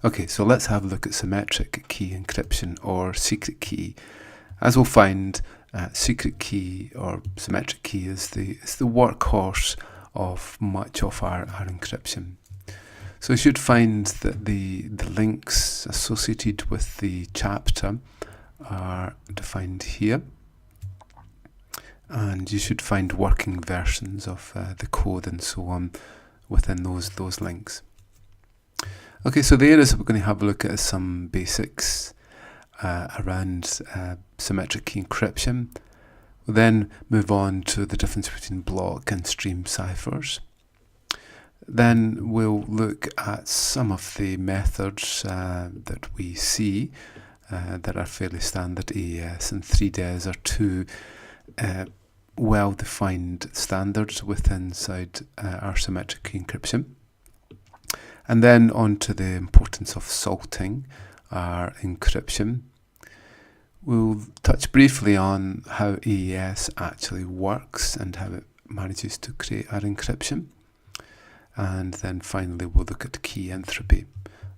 Okay, so let's have a look at symmetric key encryption or secret key. As we'll find, secret key or symmetric key is the workhorse of much of our encryption. So you should find that the links associated with the chapter are defined here, and you should find working versions of the code and so on within those links. Okay, so the areas that we're going to have a look at is some basics around symmetric key encryption. We'll then move on to the difference between block and stream ciphers. Then we'll look at some of the methods that we see that are fairly standard. AES and 3DES are two well-defined standards inside our symmetric key encryption. And then on to the importance of salting our encryption. We'll touch briefly on how AES actually works and how it manages to create our encryption. And then finally we'll look at key entropy.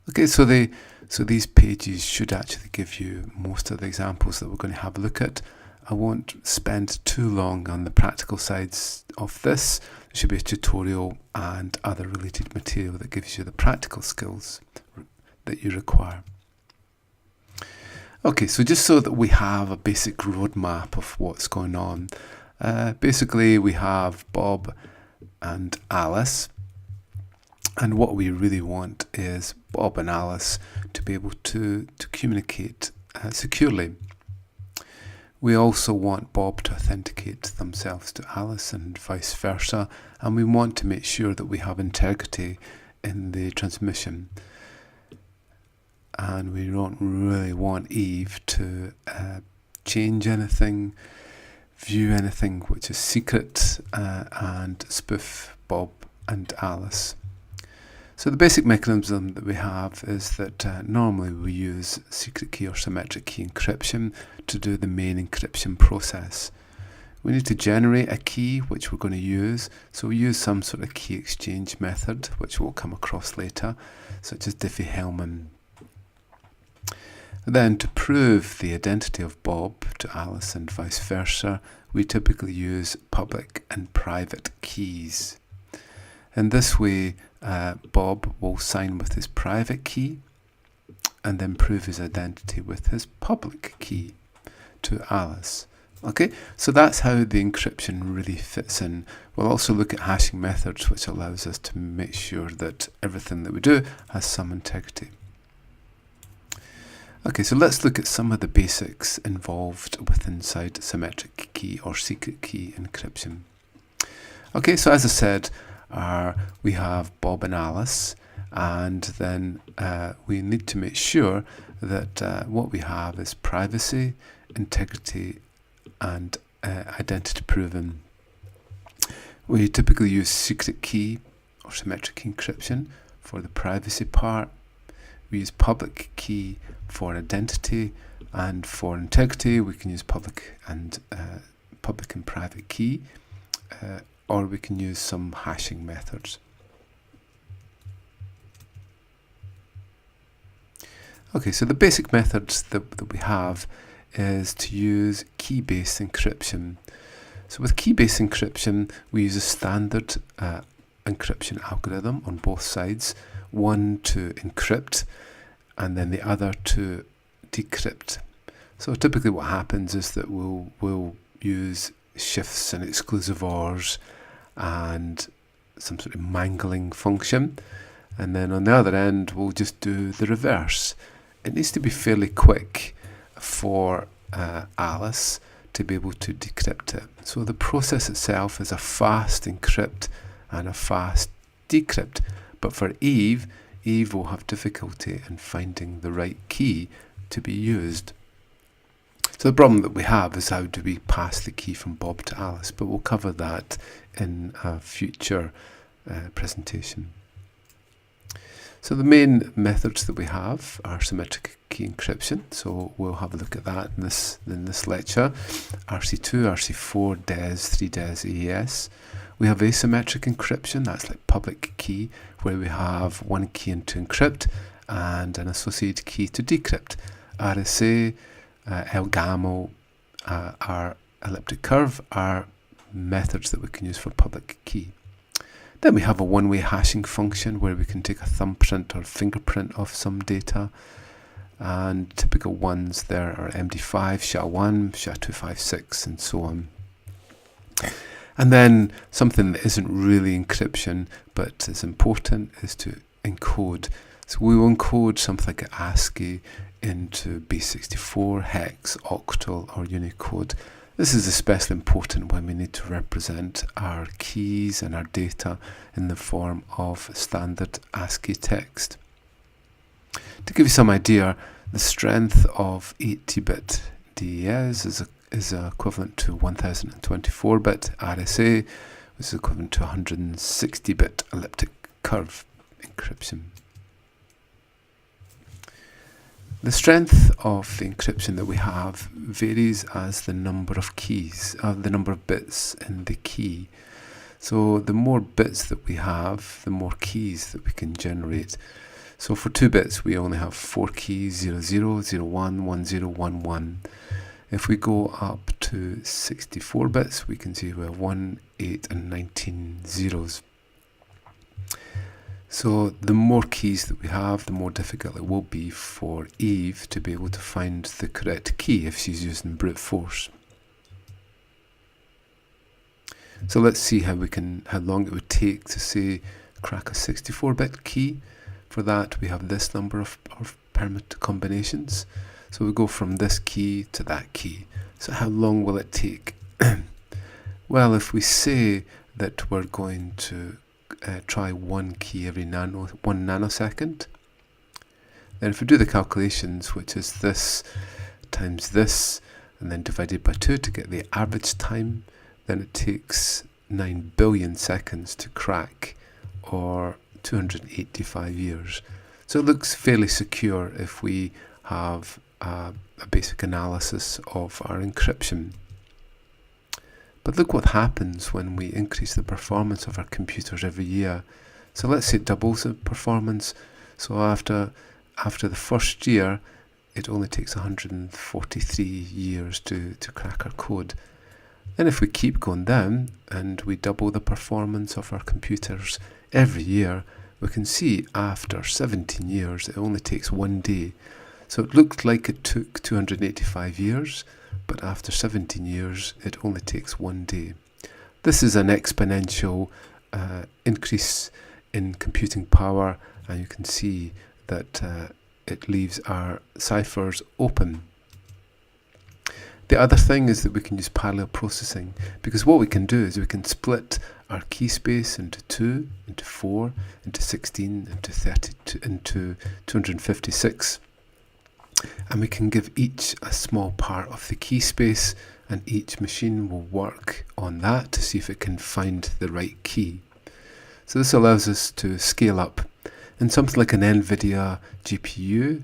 Okay, so these pages should actually give you most of the examples that we're going to have a look at. I won't spend too long on the practical sides of this. There should be a tutorial and other related material that gives you the practical skills that you require. Okay, so just so that we have a basic roadmap of what's going on. Basically, we have Bob and Alice. And what we really want is Bob and Alice to be able to communicate securely. We also want Bob to authenticate themselves to Alice and vice versa, and we want to make sure that we have integrity in the transmission. And we don't really want Eve to change anything, view anything which is secret, and spoof Bob and Alice. So the basic mechanism that we have is that normally we use secret key or symmetric key encryption to do the main encryption process. We need to generate a key which we're going to use, so we use some sort of key exchange method which we'll come across later, such as Diffie-Hellman. Then to prove the identity of Bob to Alice and vice versa, we typically use public and private keys. In this way, Bob will sign with his private key and then prove his identity with his public key to Alice. Okay, so that's how the encryption really fits in. We'll also look at hashing methods, which allows us to make sure that everything that we do has some integrity. Okay, so let's look at some of the basics involved with inside symmetric key or secret key encryption. Okay, so as I said, we have Bob and Alice, and then we need to make sure that what we have is privacy, integrity, and identity proven. We typically use secret key or symmetric encryption for the privacy part. We use public key for identity, and for integrity we can use public and private key, or we can use some hashing methods. Okay, so the basic methods that we have is to use key-based encryption. So with key-based encryption, we use a standard encryption algorithm on both sides, one to encrypt and then the other to decrypt. So typically what happens is that we'll use shifts and exclusive ORs and some sort of mangling function, and then on the other end we'll just do the reverse. It needs to be fairly quick for Alice to be able to decrypt it. So the process itself is a fast encrypt and a fast decrypt, but for Eve will have difficulty in finding the right key to be used. So the problem that we have is how do we pass the key from Bob to Alice, but we'll cover that in a future presentation. So the main methods that we have are symmetric key encryption, so we'll have a look at that in this lecture. RC2, RC4, DES, 3DES, AES. We have asymmetric encryption, that's like public key, where we have one key to encrypt and an associated key to decrypt. RSA, LGAMO, our elliptic curve are methods that we can use for public key. Then we have a one-way hashing function where we can take a thumbprint or fingerprint of some data, and typical ones there are MD5, SHA-1, SHA-256 and so on. And then something that isn't really encryption but is important is to encode. So we will encode something like ASCII into base64, hex, octal or Unicode. This is especially important when we need to represent our keys and our data in the form of standard ASCII text. To give you some idea, the strength of 80-bit DES is equivalent to 1024-bit RSA, which is equivalent to 160-bit elliptic curve encryption. The strength of the encryption that we have varies as the number of keys, the number of bits in the key. So the more bits that we have, the more keys that we can generate. So for 2 bits, we only have 4 keys, 00, 01, 10, 11. If we go up to 64 bits, we can see we have 1, 8, and 19 zeros. So the more keys that we have, the more difficult it will be for Eve to be able to find the correct key if she's using brute force. So let's see how long it would take to say crack a 64-bit key. For that, we have this number of permit combinations. So we go from this key to that key. So how long will it take? Well, if we say that we're going to try one key every 1 nanosecond, then if we do the calculations, which is this times this, and then divided by 2 to get the average time, then it takes 9 billion seconds to crack, or 285 years. So it looks fairly secure if we have a basic analysis of our encryption. But look what happens when we increase the performance of our computers every year. So let's say it doubles the performance. So after the first year, it only takes 143 years to crack our code. Then if we keep going down and we double the performance of our computers every year, we can see after 17 years it only takes 1 day. So it looked like it took 285 years, but after 17 years it only takes 1 day. This is an exponential increase in computing power, and you can see that it leaves our ciphers open. The other thing is that we can use parallel processing, because what we can do is we can split our key space into 2, into 4, into 16, into 32, into 256. And we can give each a small part of the key space, and each machine will work on that to see if it can find the right key. So this allows us to scale up. In something like an NVIDIA GPU,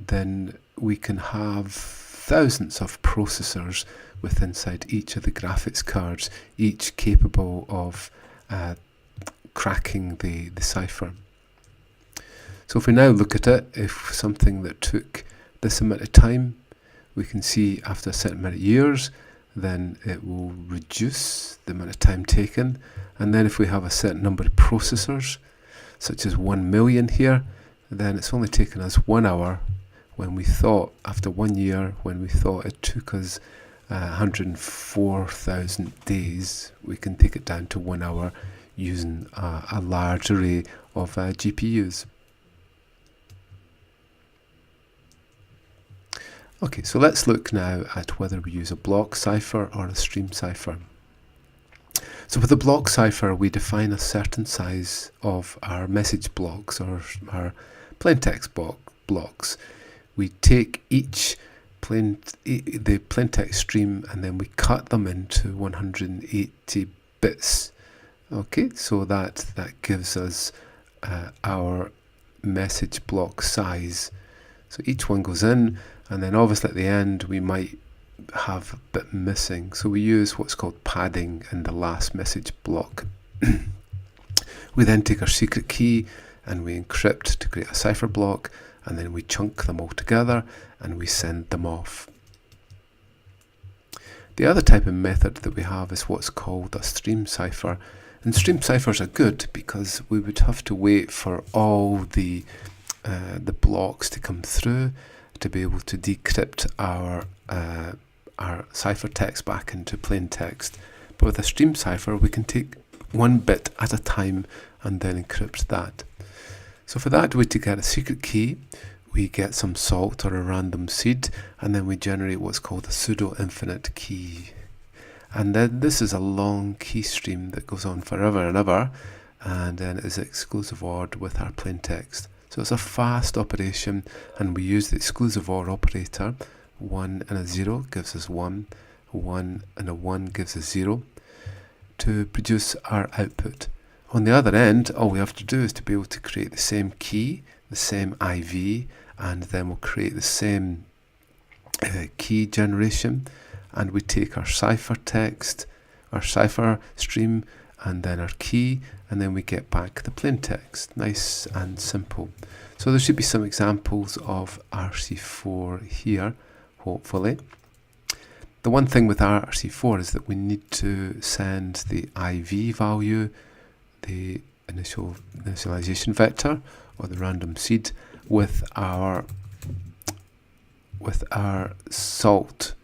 then we can have thousands of processors with inside each of the graphics cards, each capable of cracking the cipher. So if we now look at it, if something that took this amount of time, we can see after a certain amount of years, then it will reduce the amount of time taken. And then if we have a certain number of processors, such as 1 million here, then it's only taken us 1 hour, when we thought, after 1 year, when we thought it took us 104,000 days, we can take it down to 1 hour using a large array of GPUs. Okay, so let's look now at whether we use a block cipher or a stream cipher. So with a block cipher, we define a certain size of our message blocks, or our plaintext blocks. We take each the plaintext stream and then we cut them into 180 bits. Okay, so that gives us our message block size. So each one goes in, and then obviously at the end we might have a bit missing. So we use what's called padding in the last message block. We then take our secret key and we encrypt to create a cipher block, and then we chunk them all together and we send them off. The other type of method that we have is what's called a stream cipher. And stream ciphers are good because we would have to wait for all the blocks to come through to be able to decrypt our cipher text back into plain text. But with a stream cipher, we can take one bit at a time and then encrypt that. So for that, we get a secret key, we get some salt or a random seed, and then we generate what's called a pseudo-infinite key. And then this is a long key stream that goes on forever and ever, and then is exclusive OR with our plain text. So it's a fast operation, and we use the exclusive OR operator. 1 and a 0 gives us 1, 1 and a 1 gives us 0, to produce our output. On the other end, all we have to do is to be able to create the same key, the same IV, and then we'll create the same key generation, and we take our cipher text, our cipher stream, and then our key, and then we get back the plain text. Nice and simple. So there should be some examples of RC4 here, hopefully. The one thing with RC4 is that we need to send the IV value, the initialization vector, or the random seed, with our salt,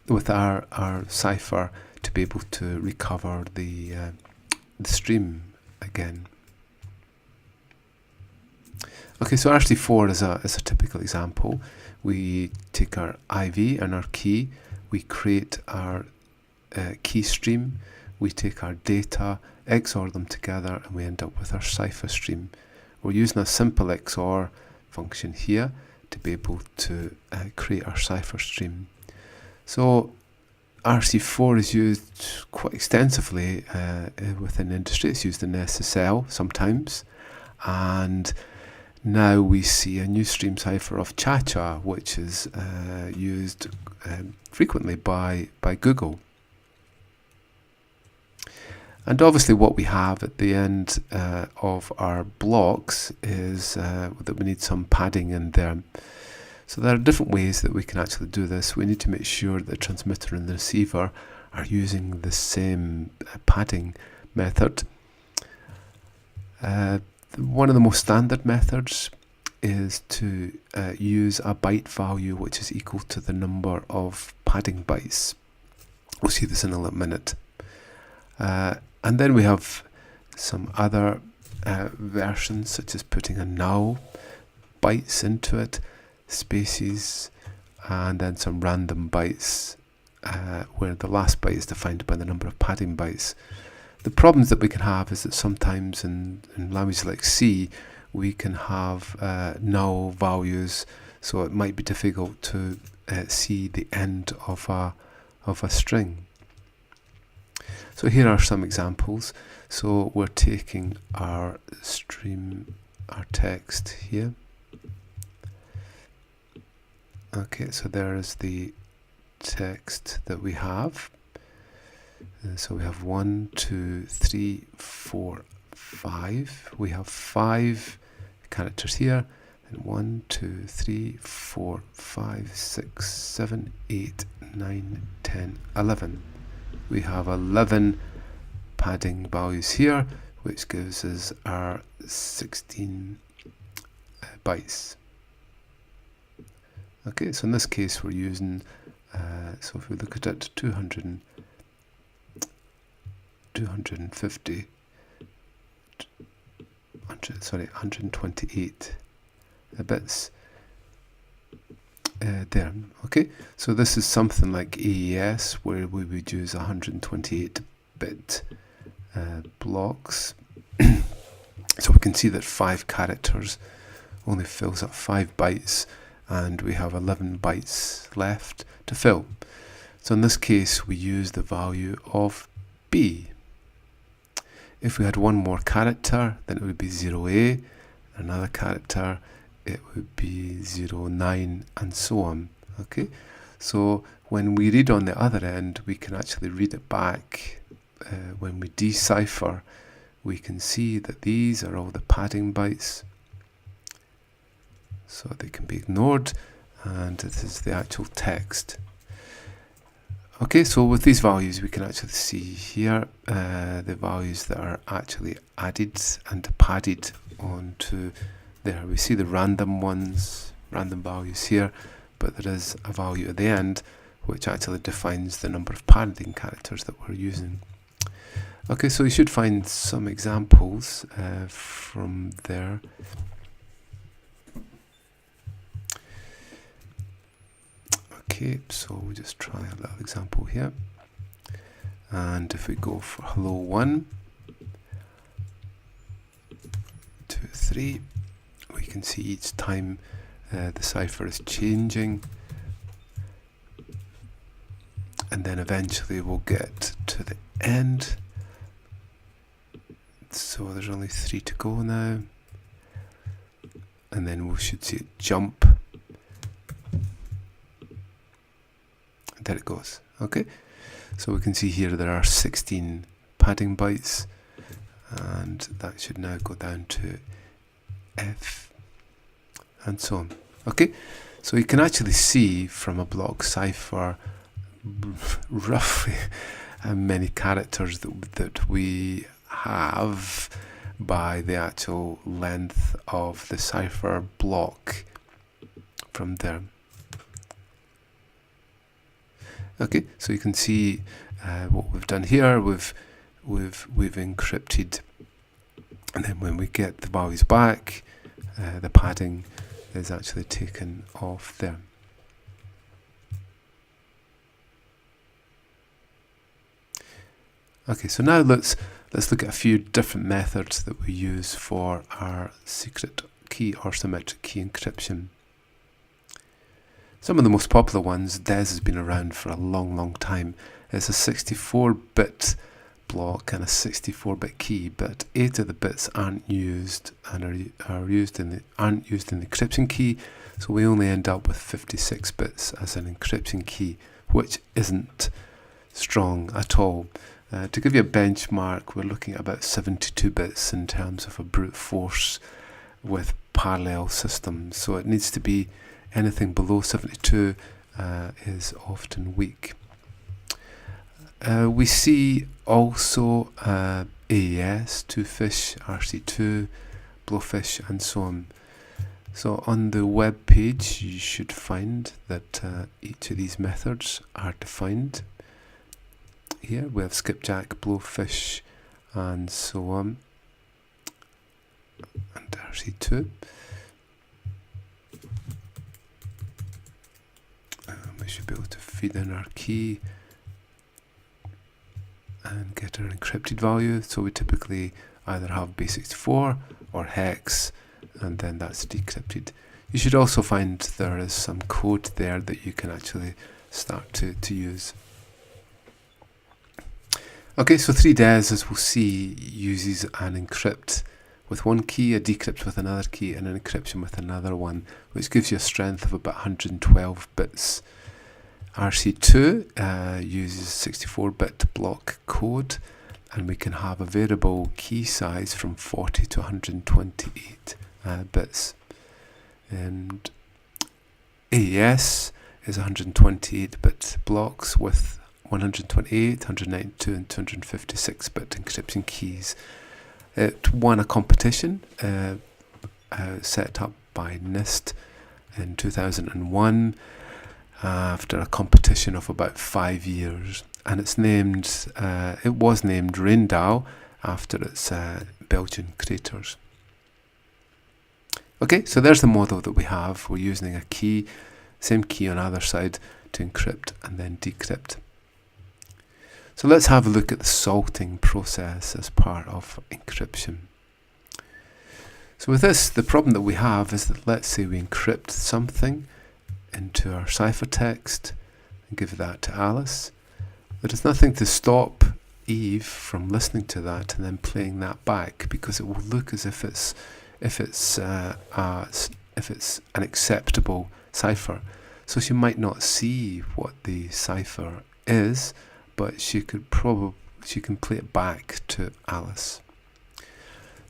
with our cipher, to be able to recover the stream again. Okay, so RC4 is a typical example. We take our IV and our key, we create our key stream, we take our data, XOR them together, and we end up with our cipher stream. We're using a simple XOR function here to be able to create our cipher stream. So RC4 is used quite extensively within industry. It's used in SSL sometimes, and now we see a new stream cipher of Cha-Cha, which is used frequently by Google. And obviously what we have at the end of our blocks is that we need some padding in there. So there are different ways that we can actually do this. We need to make sure that the transmitter and the receiver are using the same padding method. One of the most standard methods is to use a byte value which is equal to the number of padding bytes. We'll see this in a little minute. And then we have some other versions, such as putting a null, bytes into it, spaces, and then some random bytes, where the last byte is defined by the number of padding bytes. The problems that we can have is that sometimes in languages like C, we can have null values, so it might be difficult to see the end of a string. So here are some examples. So we're taking our stream, our text here. Okay, so there is the text that we have. So we have 1, 2, 3, 4, 5. We have 5 characters here. And 1, 2, 3, 4, 5, 6, 7, 8, 9, 10, 11. We have 11 padding values here, which gives us our 16 bytes. Okay, so in this case we're using, so if we look at it, 128 bits there. Okay, so this is something like AES, where we would use 128-bit blocks. So we can see that 5 characters only fills up 5 bytes, and we have 11 bytes left to fill. So in this case we use the value of B. If we had one more character, then it would be 0A, another character, it would be 09, and so on. Okay, so when we read on the other end, we can actually read it back. When we decipher, we can see that these are all the padding bytes, so they can be ignored, and this is the actual text. Okay, so with these values we can actually see here the values that are actually added and padded onto there. We see the random ones, random values here, but there is a value at the end which actually defines the number of padding characters that we're using. Okay, so you should find some examples from there. Okay, so we'll just try a little example here. And if we go for hello 1, 2, 3, we can see each time the cipher is changing. And then eventually we'll get to the end. So there's only 3 to go now. And then we should see it jump. There it goes. Okay, so we can see here there are 16 padding bytes, and that should now go down to F, and so on. Okay, so you can actually see from a block cipher roughly how many characters that we have by the actual length of the cipher block from there. Okay, so you can see what we've done here. We've encrypted, and then when we get the values back, the padding is actually taken off there. Okay, so now let's look at a few different methods that we use for our secret key or symmetric key encryption. Some of the most popular ones, DES has been around for a long time. It's a 64-bit block and a 64-bit key, but 8 of the bits aren't used and aren't used in the encryption key, so we only end up with 56 bits as an encryption key, which isn't strong at all. To give you a benchmark, we're looking at about 72 bits in terms of a brute force with parallel systems, so it needs to be anything below 72 is often weak. We see also AES, 2fish, RC2, blowfish, and so on. So on the web page you should find that each of these methods are defined. Here we have skipjack, blowfish, and so on, and RC2. We should be able to feed in our key and get our encrypted value. So we typically either have base64 or hex, and then that's decrypted. You should also find there is some code there that you can actually start to use. Okay, so 3DES, as we'll see, uses an encrypt with one key, a decrypt with another key, and an encryption with another one, which gives you a strength of about 112 bits. RC2 uses 64-bit block code, and we can have a variable key size from 40 to 128 bits. And AES is 128-bit blocks with 128, 192 and 256-bit encryption keys. It won a competition set up by NIST in 2001 after a competition of about 5 years, and it's named. It was named Reyndal after its Belgian creators. Okay, so there's the model that we have. We're using a key, same key on either side, to encrypt and then decrypt. So let's have a look at the salting process as part of encryption. So with this, the problem that we have is that, let's say we encrypt something into our ciphertext and give that to Alice. There is nothing to stop Eve from listening to that and then playing that back, because it will look as if it's an acceptable cipher. So she might not see what the cipher is, but she can play it back to Alice.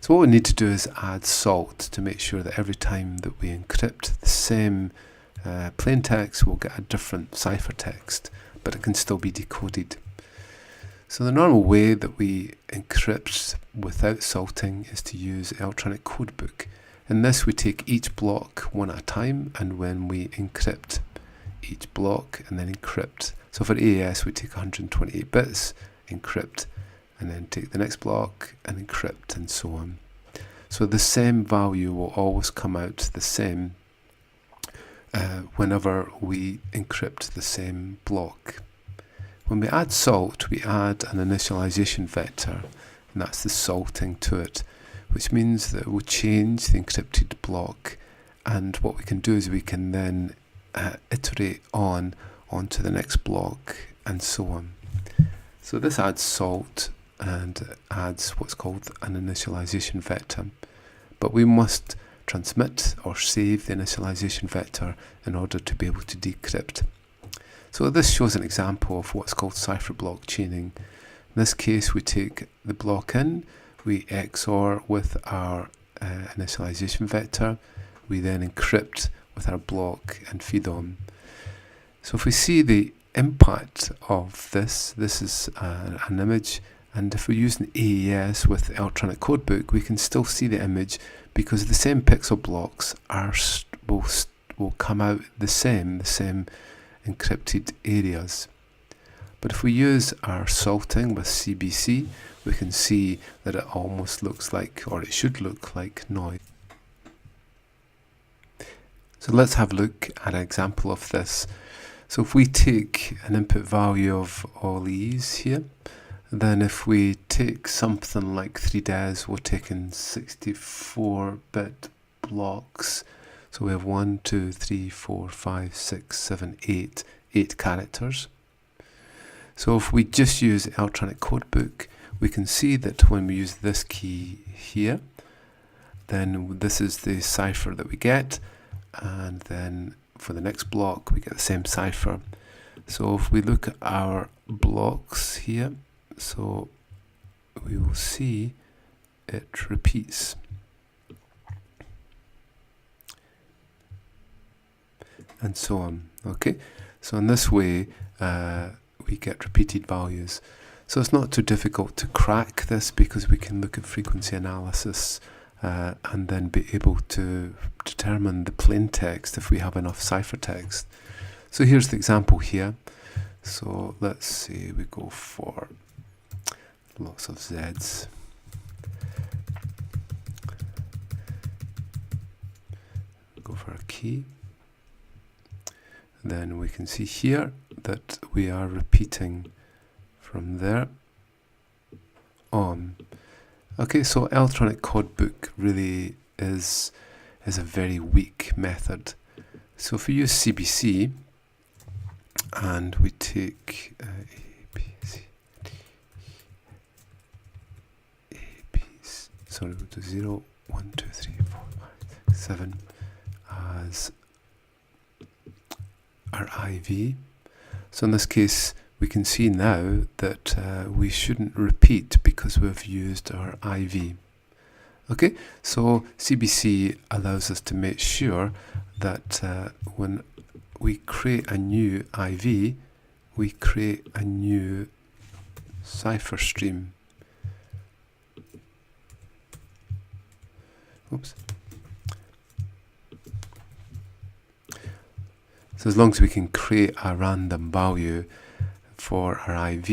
So what we need to do is add salt to make sure that every time that we encrypt the same plain text, we'll get a different ciphertext, but it can still be decoded. So the normal way that we encrypt without salting is to use electronic codebook. In this we take each block one at a time, and when we encrypt each block and then encrypt. So for AES we take 128 bits, encrypt, and then take the next block and encrypt, and so on. So the same value will always come out the same whenever we encrypt the same block. When we add salt, we add an initialization vector, and that's the salting to it, which means that it will change the encrypted block, and what we can do is we can then iterate onto the next block, and so on. So this adds salt and adds what's called an initialization vector, but we must transmit or save the initialization vector in order to be able to decrypt. So this shows an example of what's called cipher block chaining. In this case we take the block in, we XOR with our initialization vector, we then encrypt with our block and feed on. So if we see the impact of this is an image, and if we're using AES with electronic codebook, we can still see the image because the same pixel blocks will come out the same encrypted areas. But if we use our salting with CBC, we can see that it almost looks like, or it should look like, noise. So let's have a look at an example of this. So if we take an input value of all these here, then if we take something like 3des, we're taking 64-bit blocks. So we have 1, 2, 3, 4, 5, 6, 7, 8 characters. So if we just use electronic codebook, we can see that when we use this key here, then this is the cipher that we get, and then for the next block we get the same cipher. So if we look at our blocks here, so we will see it repeats. And so on. Okay, so in this way we get repeated values. So it's not too difficult to crack this because we can look at frequency analysis and then be able to determine the plain text if we have enough ciphertext. So here's the example here. So let's say we go for lots of Z's. Go for a key. Then we can see here that we are repeating from there on. Okay, so electronic codebook really is a very weak method. So if we use CBC and we take A, B, C, D, E, A, B, sorry, go to 0, 1, 2, 3, 4, 5, 6, 7 as our IV. So in this case we can see now that we shouldn't repeat because we've used our IV. Okay, so CBC allows us to make sure that when we create a new IV, we create a new cipher stream. Oops. So as long as we can create a random value for our IV,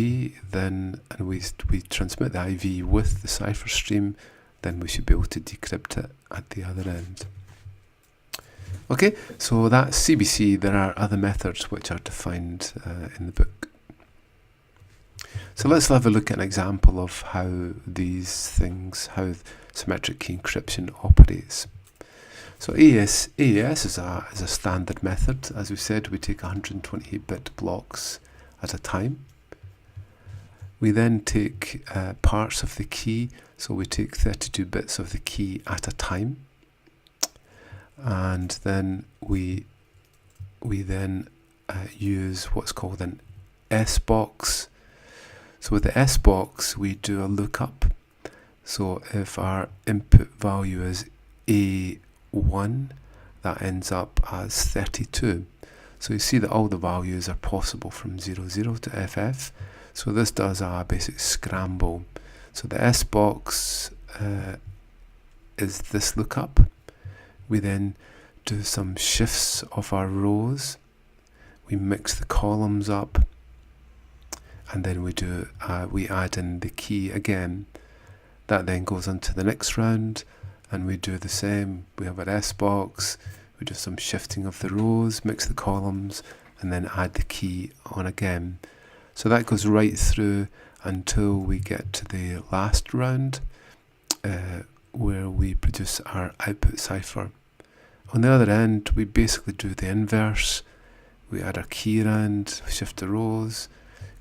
then and we transmit the IV with the cipher stream, then we should be able to decrypt it at the other end. Okay, so that's CBC. There are other methods which are defined in the book. So let's have a look at an example of how these things, how symmetric key encryption operates. So AES is a standard method. As we said, we take 128-bit blocks at a time. We then take parts of the key, so we take 32 bits of the key at a time, and then we then use what's called an S box. So with the S box, we do a lookup So if our input value is A1, that ends up as 32. So you see that all the values are possible from 00 to FF. So this does a basic scramble. So the S box is this lookup. We then do some shifts of our rows. We mix the columns up, and then we add in the key again. That then goes on to the next round, and we do the same. We have our S box, we do some shifting of the rows, mix the columns, and then add the key on again. So that goes right through until we get to the last round, where we produce our output cipher. On the other end, we basically do the inverse. We add our key around, shift the rows,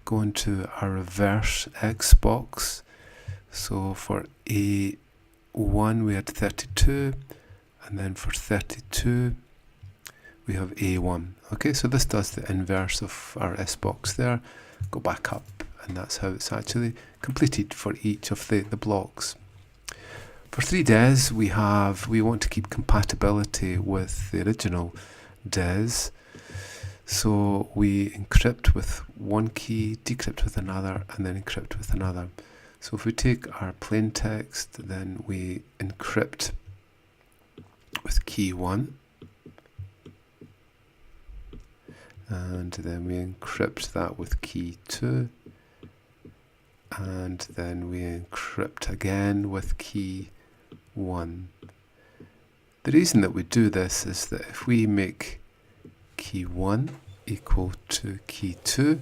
go into our reverse X box. So for A1 we had 32, and then for 32 we have A1. Okay, so this does the inverse of our S box there. Go back up, and that's how it's actually completed for each of the blocks. For 3DES we want to keep compatibility with the original DES. So we encrypt with one key, decrypt with another, and then encrypt with another. So if we take our plain text, then we encrypt with key 1, and then we encrypt that with key 2, and then we encrypt again with key 1. The reason that we do this is that if we make key 1 equal to key 2,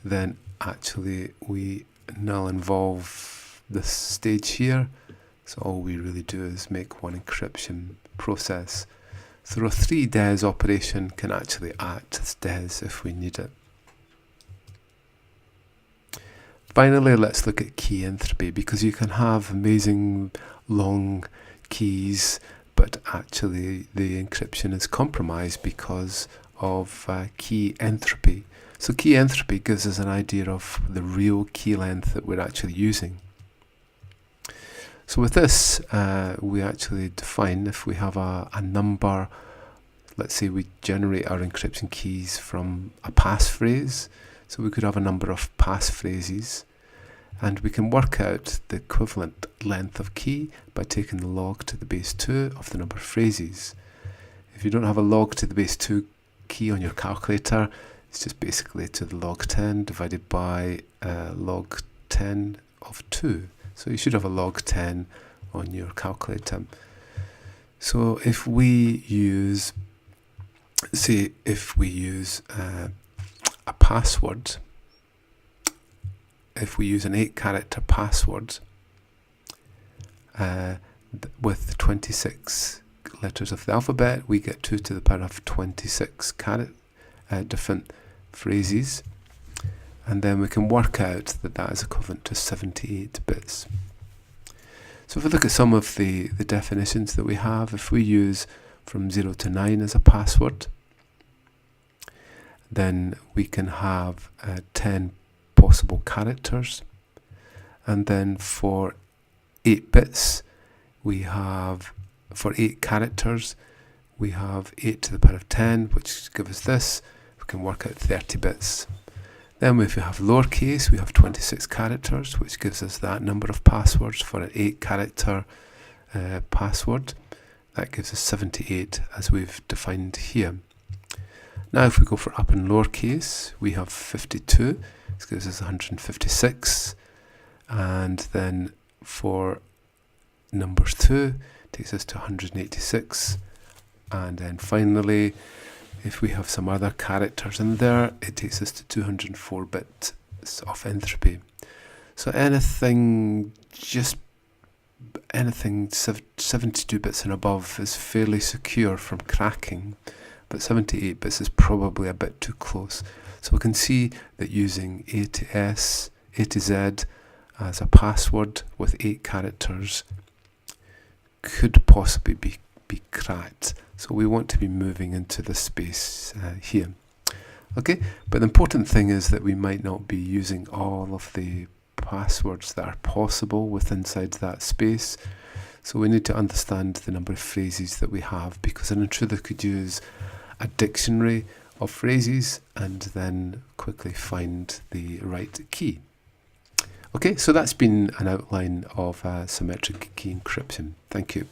then actually we null involve this stage here. So all we really do is make one encryption process. So a 3DES operation can actually act as DES if we need it. Finally, let's look at key entropy, because you can have amazing long keys, but actually the encryption is compromised because of key entropy. So key entropy gives us an idea of the real key length that we're actually using. So with this, we actually define, if we have a number, let's say we generate our encryption keys from a passphrase. So we could have a number of passphrases, and we can work out the equivalent length of key by taking the log to the base 2 of the number of phrases. If you don't have a log to the base 2 key on your calculator, it's just basically to the log 10 divided by log 10 of 2. So you should have a log 10 on your calculator. So if we use, say, a password, if we use an 8-character password with 26 letters of the alphabet, we get 2 to the power of 26 different phrases, and then we can work out that that is equivalent to 78 bits. So if we look at some of the definitions that we have, if we use from 0 to 9 as a password, then we can have 10 possible characters, and then for 8 bits we have, for 8 characters we have 8 to the power of 10, which gives us this. We can work out 30 bits. Then if we have lowercase, we have 26 characters, which gives us that number of passwords for an 8-character password. That gives us 78, as we've defined here. Now if we go for upper and lowercase, we have 52. This gives us 156. And then for numbers 2, takes us to 186. And then finally, if we have some other characters in there, it takes us to 204 bits of entropy. So anything 72 bits and above is fairly secure from cracking, but 78 bits is probably a bit too close. So we can see that using A to S, A to Z as a password with 8 characters could possibly be cracked. So we want to be moving into this space here. Okay, but the important thing is that we might not be using all of the passwords that are possible inside that space. So we need to understand the number of phrases that we have, because an intruder could use a dictionary of phrases and then quickly find the right key. Okay, so that's been an outline of symmetric key encryption. Thank you.